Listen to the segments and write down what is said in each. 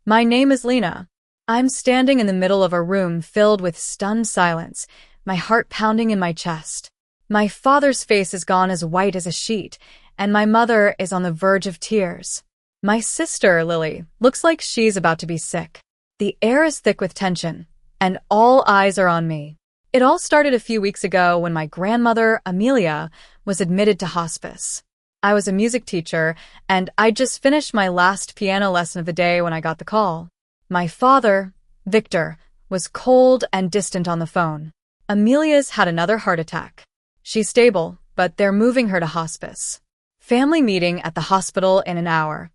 My name is Lena. I'm standing in the middle of a room filled with stunned silence, my heart pounding in my chest. My father's face is gone as white as a sheet, and my mother is on the verge of tears. My sister, Lily, looks like she's about to be sick. The air is thick with tension, and all eyes are on me. It all started a few weeks ago when my grandmother, Amelia, was admitted to hospice. I was a music teacher, and I'd just finished my last piano lesson of the day when I got the call. My father, Victor, was cold and distant on the phone. Amelia's had another heart attack. She's stable, but they're moving her to hospice. Family meeting at the hospital in an hour.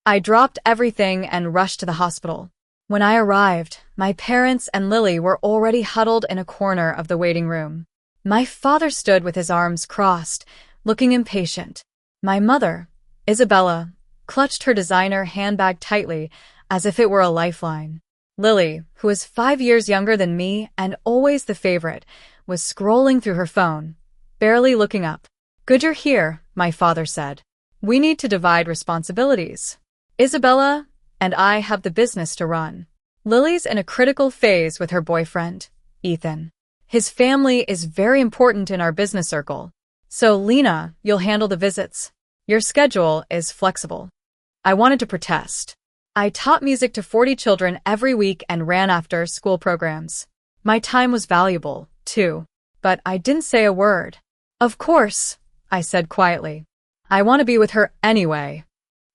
I dropped everything and rushed to the hospital. When I arrived, my parents and Lily were already huddled in a corner of the waiting room. My father stood with his arms crossed, looking impatient. My mother, Isabella, clutched her designer handbag tightly, as if it were a lifeline. Lily, who was 5 years younger than me and always the favorite, was scrolling through her phone, barely looking up. "Good you're here," my father said. "We need to divide responsibilities. Isabella and I have the business to run. Lily's in a critical phase with her boyfriend, Ethan. His family is very important in our business circle. So, Lena, you'll handle the visits. Your schedule is flexible." I wanted to protest. I taught music to 40 children every week and ran after school programs. My time was valuable, too. But I didn't say a word. "Of course," I said quietly. "I want to be with her anyway."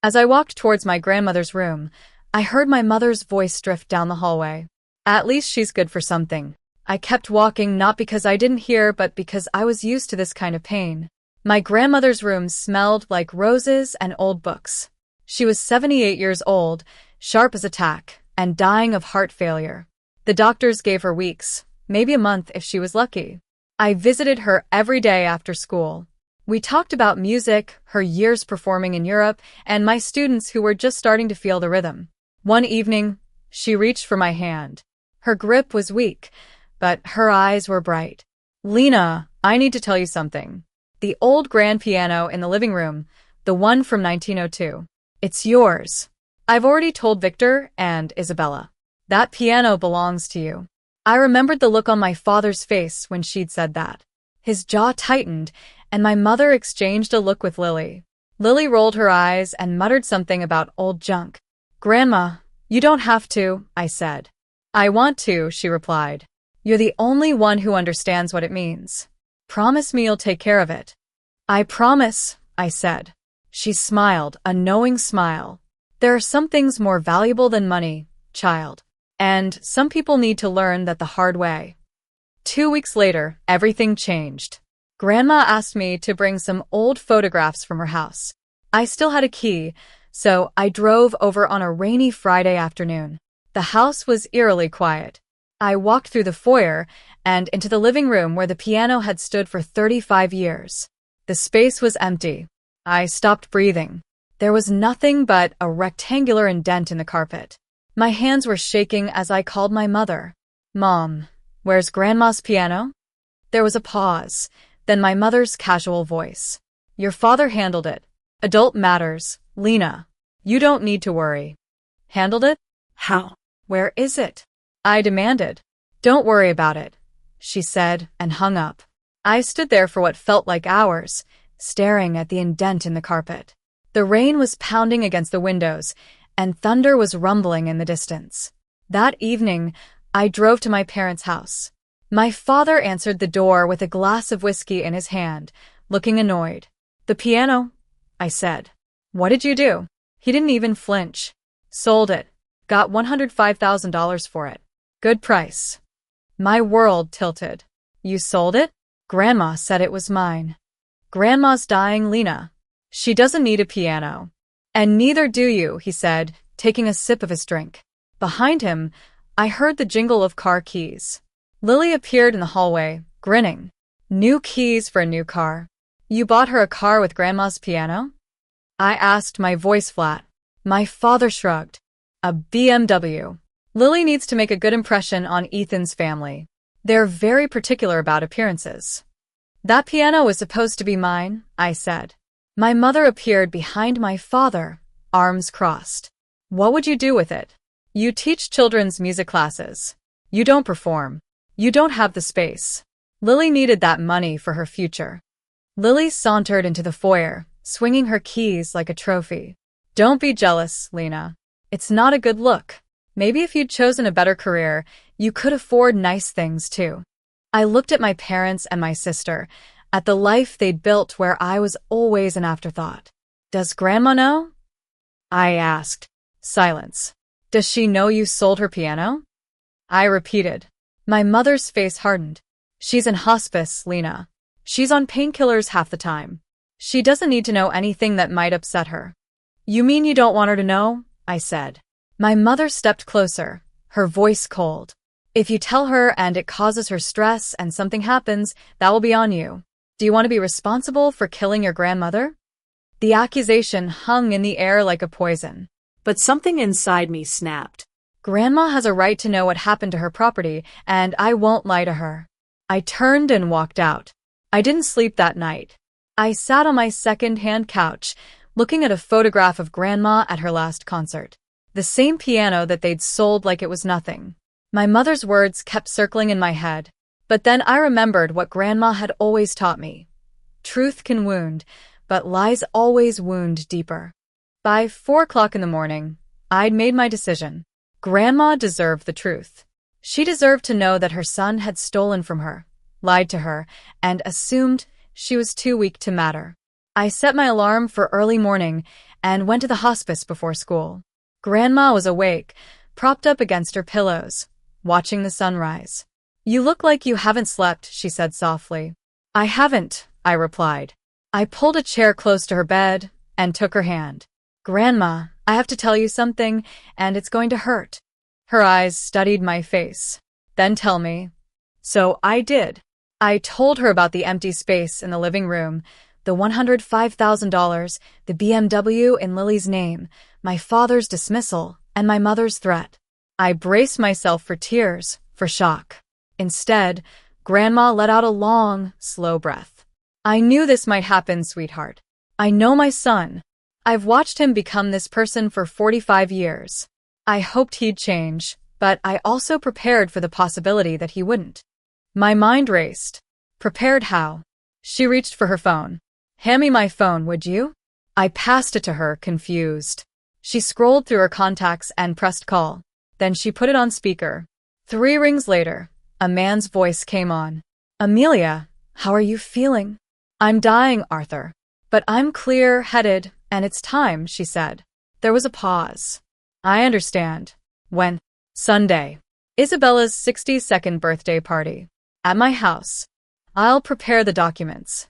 As I walked towards my grandmother's room, I heard my mother's voice drift down the hallway. "At least she's good for something." I kept walking not because I didn't hear, but because I was used to this kind of pain. My grandmother's room smelled like roses and old books. She was 78 years old, sharp as a tack, and dying of heart failure. The doctors gave her weeks, maybe a month if she was lucky. I visited her every day after school. We talked about music, her years performing in Europe, and my students who were just starting to feel the rhythm. One evening, she reached for my hand. Her grip was weak, but her eyes were bright. "Lena, I need to tell you something. The old grand piano in the living room, the one from 1902. It's yours. I've already told Victor and Isabella. That piano belongs to you." I remembered the look on my father's face when she'd said that. His jaw tightened, and my mother exchanged a look with Lily. Lily rolled her eyes and muttered something about old junk. "Grandma, you don't have to," I said. "I want to," she replied. "You're the only one who understands what it means. Promise me you'll take care of it." "I promise," I said. She smiled, a knowing smile. "There are some things more valuable than money, child. And some people need to learn that the hard way." 2 weeks later, everything changed. Grandma asked me to bring some old photographs from her house. I still had a key, so I drove over on a rainy Friday afternoon. The house was eerily quiet. I walked through the foyer and into the living room where the piano had stood for 35 years. The space was empty. I stopped breathing. There was nothing but a rectangular indent in the carpet. My hands were shaking as I called my mother. "Mom, where's Grandma's piano?" There was a pause, then my mother's casual voice. "Your father handled it. Adult matters, Lena. You don't need to worry." "Handled it? How? Where is it?" I demanded. "Don't worry about it," she said and hung up. I stood there for what felt like hours, staring at the indent in the carpet. The rain was pounding against the windows, and thunder was rumbling in the distance. That evening, I drove to my parents' house. My father answered the door with a glass of whiskey in his hand, looking annoyed. "The piano," I said. "What did you do?" He didn't even flinch. "Sold it. Got $105,000 for it. Good price." My world tilted. "You sold it?" "Grandma said it was mine." "Grandma's dying, Lena. She doesn't need a piano." "And neither do you," he said, taking a sip of his drink. Behind him, I heard the jingle of car keys. Lily appeared in the hallway, grinning. "New keys for a new car. You bought her a car with Grandma's piano?" I asked, my voice flat. My father shrugged. "A BMW. Lily needs to make a good impression on Ethan's family. They're very particular about appearances." "That piano was supposed to be mine," I said. My mother appeared behind my father, arms crossed. "What would you do with it?" You teach children's music classes. You don't perform. You don't have the space. Lily needed that money for her future. Lily sauntered into the foyer, swinging her keys like a trophy. Don't be jealous, Lena. It's not a good look. Maybe if you'd chosen a better career, you could afford nice things too. I looked at my parents and my sister, at the life they'd built where I was always an afterthought. Does Grandma know? I asked. Silence. Does she know you sold her piano? I repeated. My mother's face hardened. She's in hospice, Lena. She's on painkillers half the time. She doesn't need to know anything that might upset her. You mean you don't want her to know? I said. My mother stepped closer, her voice cold. If you tell her and it causes her stress and something happens, that will be on you. Do you want to be responsible for killing your grandmother? The accusation hung in the air like a poison. But something inside me snapped. Grandma has a right to know what happened to her property, and I won't lie to her. I turned and walked out. I didn't sleep that night. I sat on my second-hand couch, looking at a photograph of Grandma at her last concert. The same piano that they'd sold like it was nothing. My mother's words kept circling in my head. But then I remembered what Grandma had always taught me. Truth can wound, but lies always wound deeper. By 4 o'clock in the morning, I'd made my decision. Grandma deserved the truth. She deserved to know that her son had stolen from her, lied to her, and assumed she was too weak to matter. I set my alarm for early morning and went to the hospice before school. Grandma was awake, propped up against her pillows, watching the sunrise. You look like you haven't slept, she said softly. I haven't, I replied. I pulled a chair close to her bed and took her hand. Grandma, I have to tell you something, and it's going to hurt. Her eyes studied my face. Then tell me. So I did. I told her about the empty space in the living room, the $105,000, the BMW in Lily's name, my father's dismissal, and my mother's threat. I braced myself for tears, for shock. Instead, Grandma let out a long, slow breath. I knew this might happen, sweetheart. I know my son. I've watched him become this person for 45 years. I hoped he'd change, but I also prepared for the possibility that he wouldn't. My mind raced. Prepared how? She reached for her phone. Hand me my phone, would you? I passed it to her, confused. She scrolled through her contacts and pressed call. Then she put it on speaker. 3 rings later, a man's voice came on. Amelia, how are you feeling? I'm dying, Arthur. But I'm clear-headed, and it's time, she said. There was a pause. I understand. When? Sunday. Isabella's 62nd birthday party. At my house. I'll prepare the documents.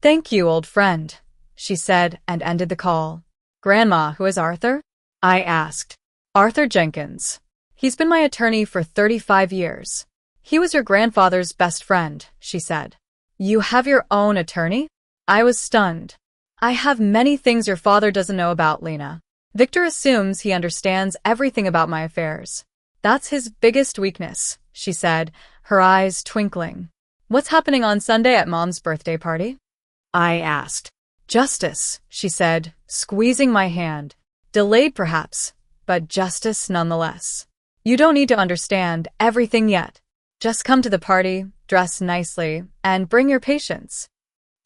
Thank you, old friend, she said and ended the call. Grandma, who is Arthur? I asked. Arthur Jenkins. He's been my attorney for 35 years. He was your grandfather's best friend, she said. You have your own attorney? I was stunned. I have many things your father doesn't know about, Lena. Victor assumes he understands everything about my affairs. That's his biggest weakness, she said, her eyes twinkling. What's happening on Sunday at Mom's birthday party? I asked. Justice, she said, squeezing my hand. Delayed perhaps, but justice nonetheless. You don't need to understand everything yet. Just come to the party, dress nicely, and bring your patients.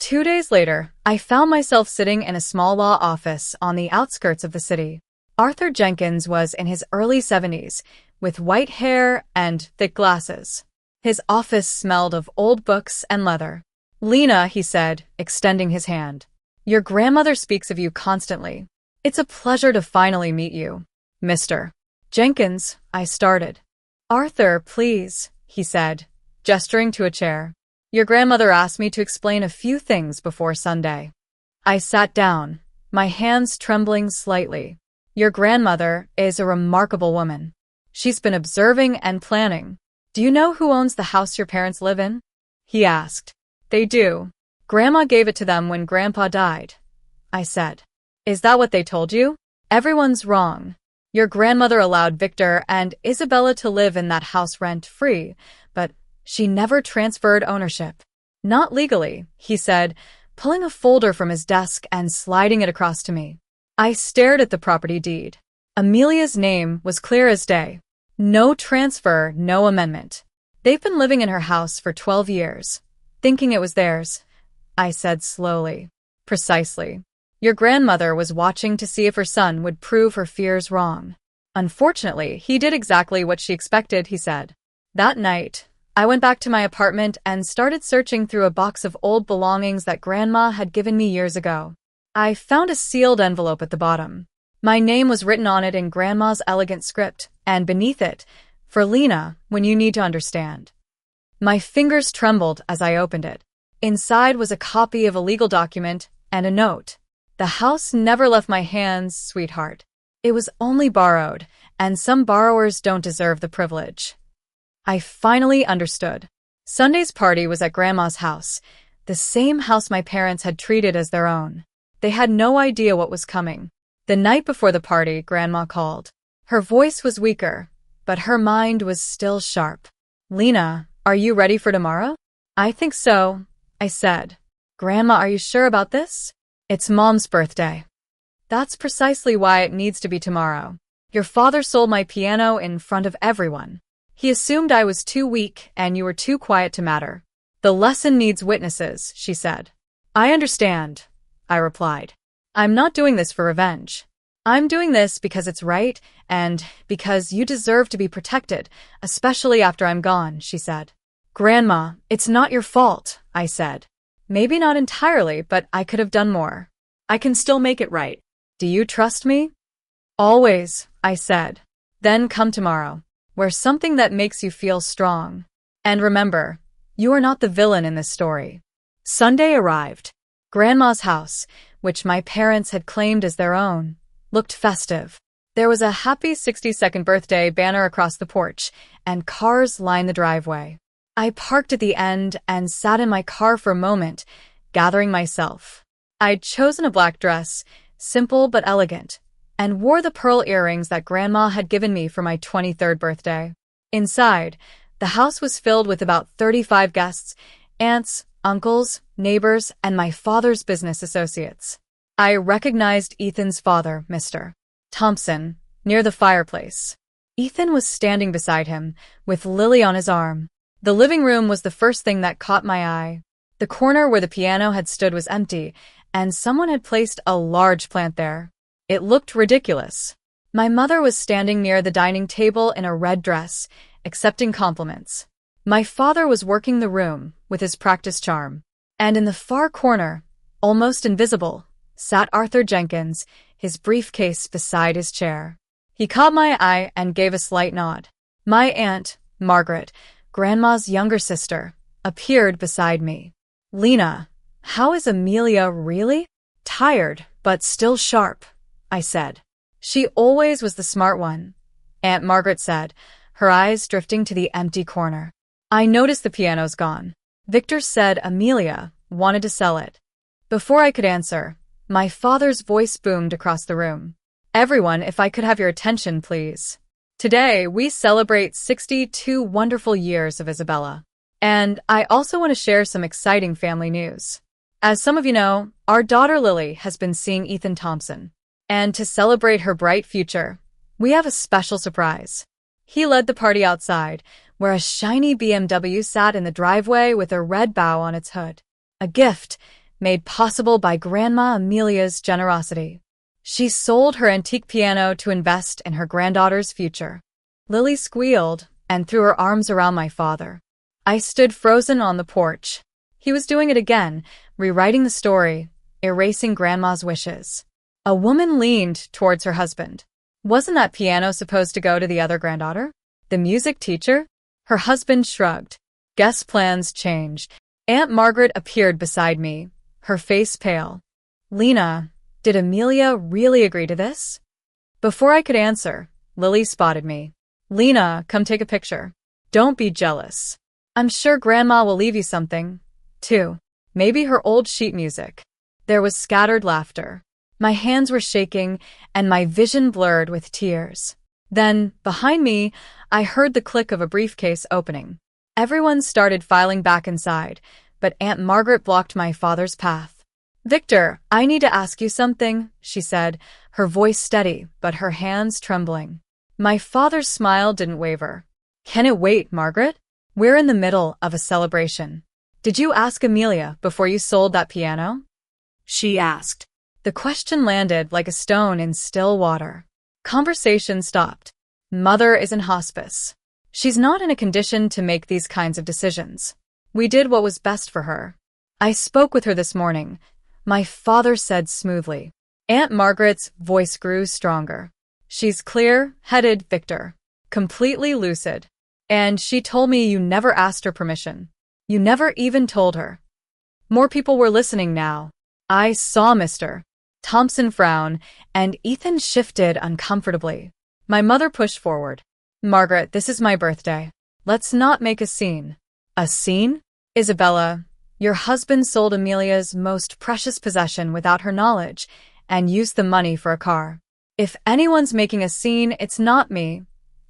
2 days later, I found myself sitting in a small law office on the outskirts of the city. Arthur Jenkins was in his early 70s, with white hair and thick glasses. His office smelled of old books and leather. Lena, he said, extending his hand. Your grandmother speaks of you constantly. It's a pleasure to finally meet you. Mr. Jenkins, I started. Arthur, please, he said, gesturing to a chair. Your grandmother asked me to explain a few things before Sunday. I sat down, my hands trembling slightly. Your grandmother is a remarkable woman. She's been observing and planning. Do you know who owns the house your parents live in? He asked. They do. Grandma gave it to them when Grandpa died. I said. Is that what they told you? Everyone's wrong. Your grandmother allowed Victor and Isabella to live in that house rent-free, but she never transferred ownership. Not legally, he said, pulling a folder from his desk and sliding it across to me. I stared at the property deed. Amelia's name was clear as day. No transfer, no amendment. They've been living in her house for 12 years, thinking it was theirs, I said slowly. Precisely. Your grandmother was watching to see if her son would prove her fears wrong. Unfortunately, he did exactly what she expected, he said. That night, I went back to my apartment and started searching through a box of old belongings that Grandma had given me years ago. I found a sealed envelope at the bottom. My name was written on it in Grandma's elegant script, and beneath it, for Lena, when you need to understand. My fingers trembled as I opened it. Inside was a copy of a legal document and a note. The house never left my hands, sweetheart. It was only borrowed, and some borrowers don't deserve the privilege. I finally understood. Sunday's party was at Grandma's house, the same house my parents had treated as their own. They had no idea what was coming. The night before the party, Grandma called. Her voice was weaker, but her mind was still sharp. Lena, are you ready for tomorrow? I think so, I said. Grandma, are you sure about this? It's Mom's birthday. That's precisely why it needs to be tomorrow. Your father sold my piano in front of everyone. He assumed I was too weak and you were too quiet to matter. The lesson needs witnesses, she said. I understand, I replied. I'm not doing this for revenge. I'm doing this because it's right and because you deserve to be protected, especially after I'm gone, she said. Grandma, it's not your fault, I said. Maybe not entirely, but I could have done more. I can still make it right. Do you trust me? Always, I said. Then come tomorrow. Wear something that makes you feel strong. And remember, you are not the villain in this story. Sunday arrived. Grandma's house, which my parents had claimed as their own, looked festive. There was a happy 62nd birthday banner across the porch, and cars lined the driveway. I parked at the end and sat in my car for a moment, gathering myself. I'd chosen a black dress, simple but elegant, and wore the pearl earrings that Grandma had given me for my 23rd birthday. Inside, the house was filled with about 35 guests, aunts, uncles, neighbors, and my father's business associates. I recognized Ethan's father, Mr. Thompson, near the fireplace. Ethan was standing beside him, with Lily on his arm. The living room was the first thing that caught my eye. The corner where the piano had stood was empty, and someone had placed a large plant there. It looked ridiculous. My mother was standing near the dining table in a red dress, accepting compliments. My father was working the room with his practiced charm. And in the far corner, almost invisible, sat Arthur Jenkins, his briefcase beside his chair. He caught my eye and gave a slight nod. My aunt, Margaret, Grandma's younger sister, appeared beside me. Lena, how is Amelia really? Tired, but still sharp, I said. She always was the smart one, Aunt Margaret said, her eyes drifting to the empty corner. I noticed the piano's gone. Victor said Amelia wanted to sell it. Before I could answer, my father's voice boomed across the room. Everyone, if I could have your attention, please. Today, we celebrate 62 wonderful years of Isabella. And I also want to share some exciting family news. As some of you know, our daughter Lily has been seeing Ethan Thompson. And to celebrate her bright future, we have a special surprise. He led the party outside, where a shiny BMW sat in the driveway with a red bow on its hood. A gift made possible by Grandma Amelia's generosity. She sold her antique piano to invest in her granddaughter's future. Lily squealed and threw her arms around my father. I stood frozen on the porch. He was doing it again, rewriting the story, erasing Grandma's wishes. A woman leaned towards her husband. Wasn't that piano supposed to go to the other granddaughter? The music teacher? Her husband shrugged. Guess plans changed. Aunt Margaret appeared beside me, her face pale. Lena, did Amelia really agree to this? Before I could answer, Lily spotted me. Lena, come take a picture. Don't be jealous. I'm sure Grandma will leave you something, too. Maybe her old sheet music. There was scattered laughter. My hands were shaking, and my vision blurred with tears. Then, behind me, I heard the click of a briefcase opening. Everyone started filing back inside, but Aunt Margaret blocked my father's path. Victor, I need to ask you something, she said, her voice steady, but her hands trembling. My father's smile didn't waver. Can it wait, Margaret? We're in the middle of a celebration. Did you ask Amelia before you sold that piano? She asked. The question landed like a stone in still water. Conversation stopped. Mother is in hospice. She's not in a condition to make these kinds of decisions. We did what was best for her. I spoke with her this morning. My father said smoothly. Aunt Margaret's voice grew stronger. She's clear-headed, Victor. Completely lucid. And she told me you never asked her permission. You never even told her. More people were listening now. I saw Mr. Thompson frown, and Ethan shifted uncomfortably. My mother pushed forward. Margaret, this is my birthday. Let's not make a scene. A scene? Isabella, your husband sold Amelia's most precious possession without her knowledge and used the money for a car. If anyone's making a scene, it's not me,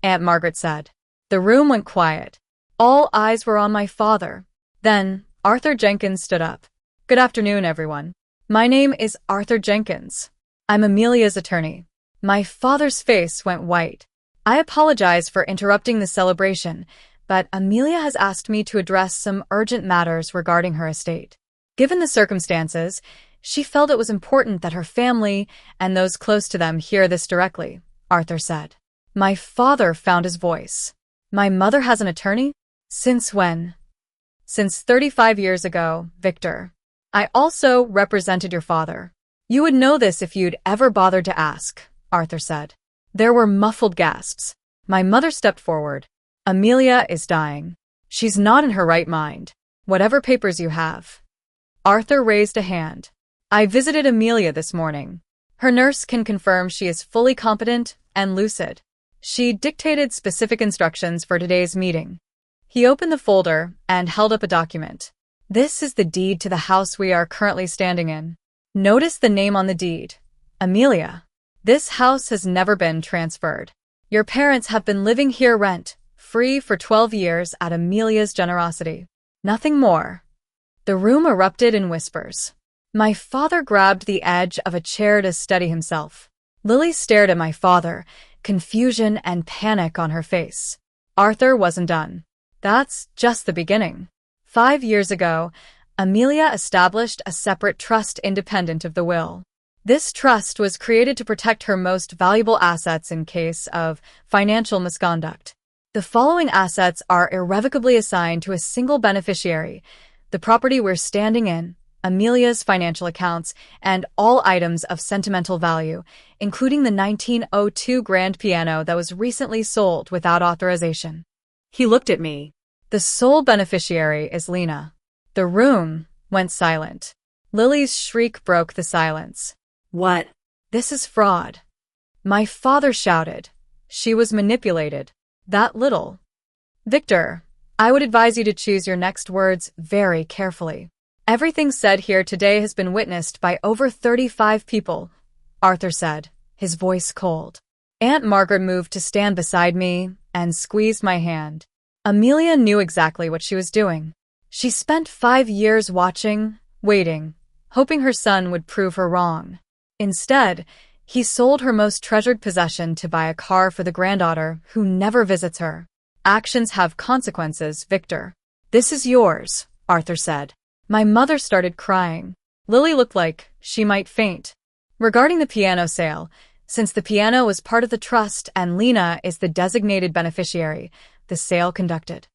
Aunt Margaret said. The room went quiet. All eyes were on my father. Then, Arthur Jenkins stood up. Good afternoon, everyone. My name is Arthur Jenkins. I'm Amelia's attorney. My father's face went white. I apologize for interrupting the celebration, but Amelia has asked me to address some urgent matters regarding her estate. Given the circumstances, she felt it was important that her family and those close to them hear this directly, Arthur said. My father found his voice. My mother has an attorney? Since when? Since 35 years ago, Victor. I also represented your father. You would know this if you'd ever bothered to ask, Arthur said. There were muffled gasps. My mother stepped forward. Amelia is dying. She's not in her right mind. Whatever papers you have. Arthur raised a hand. I visited Amelia this morning. Her nurse can confirm she is fully competent and lucid. She dictated specific instructions for today's meeting. He opened the folder and held up a document. This is the deed to the house we are currently standing in. Notice the name on the deed. Amelia. This house has never been transferred. Your parents have been living here rent-free for 12 years at Amelia's generosity. Nothing more. The room erupted in whispers. My father grabbed the edge of a chair to steady himself. Lily stared at my father, confusion and panic on her face. Arthur wasn't done. That's just the beginning. 5 years ago, Amelia established a separate trust independent of the will. This trust was created to protect her most valuable assets in case of financial misconduct. The following assets are irrevocably assigned to a single beneficiary: the property we're standing in, Amelia's financial accounts, and all items of sentimental value, including the 1902 grand piano that was recently sold without authorization. He looked at me. The sole beneficiary is Lena. The room went silent. Lily's shriek broke the silence. What? This is fraud. My father shouted. She was manipulated. That little. Victor, I would advise you to choose your next words very carefully. Everything said here today has been witnessed by over 35 people, Arthur said, his voice cold. Aunt Margaret moved to stand beside me and squeezed my hand. Amelia knew exactly what she was doing. She spent 5 years watching, waiting, hoping her son would prove her wrong. Instead, he sold her most treasured possession to buy a car for the granddaughter who never visits her. Actions have consequences, Victor. This is yours, Arthur said. My mother started crying. Lily looked like she might faint. Regarding the piano sale, since the piano was part of the trust and Lena is the designated beneficiary, the sale conducted.